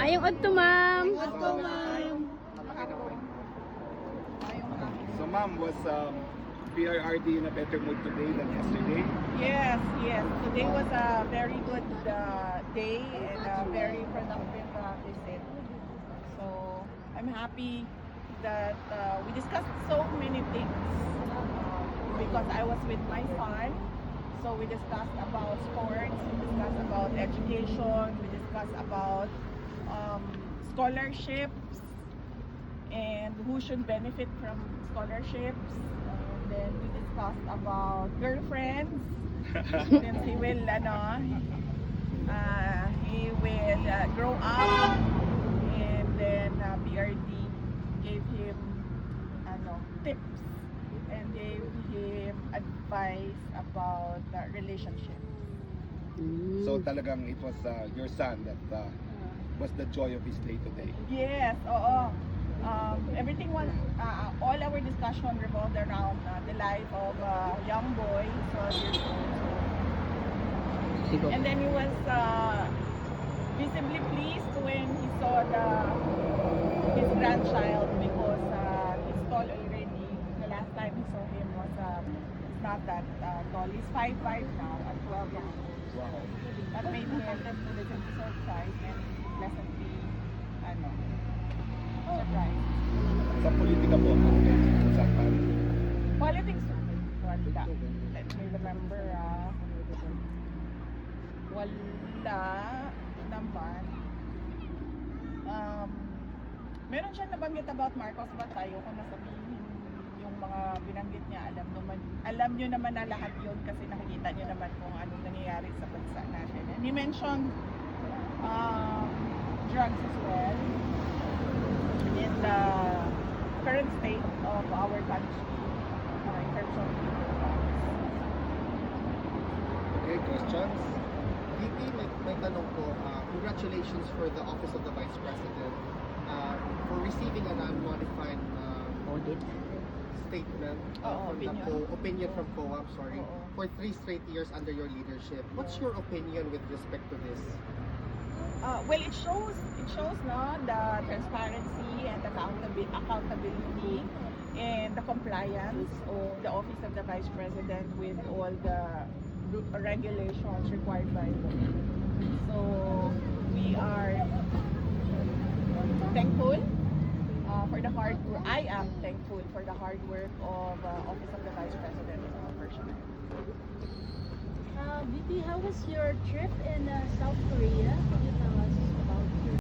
Maayong adto, ma'am. So ma'am, was PRRD in a better mood today than yesterday? Yes, yes. Today was a very good day and a very productive visit. So I'm happy that we discussed so many things because I was with my son. So we discussed about sports, we discussed about education, we discussed about scholarships and who should benefit from scholarships. And then we discussed about girlfriends. Then he will, grow up, and then BRD gave him, tips and gave him advice about relationship. So talagang it was your son that was the joy of his day today. Yes, oo. Everything was, all our discussion revolved around the life of a young boy, 12 years old. And then he was visibly pleased when he saw his grandchild because he's tall already. The last time he saw him was not that tall. He's 5'5" now at 12 years old. Wow. That made him pleasantly surprised and pleasantly, surprised. Sa politika po, usapan. Politics, wala. Let me remember, wala naman. Meron siya nabanggit about Marcos Batayo kung nasabihin yung mga binanggit niya, alam nyo naman na lahat yun kasi nakikita nyo naman kung anong nangyayari sa bansa natin. And he mentioned drugs as well in the current state of our country in terms of drugs. Okay, questions? VP, may tanong po. Congratulations for the Office of the Vice President for receiving an unmodified Audit. statement opinion from COAP, for 3 straight years under your leadership. What's your opinion with respect to this? Well, it shows no, the transparency and accountability and the compliance of the Office of the Vice President with all the regulations required by law. So we are thankful for the hard work. I am thankful for the hard work of Office of the Vice President personally. VP, how was your trip in South Korea? You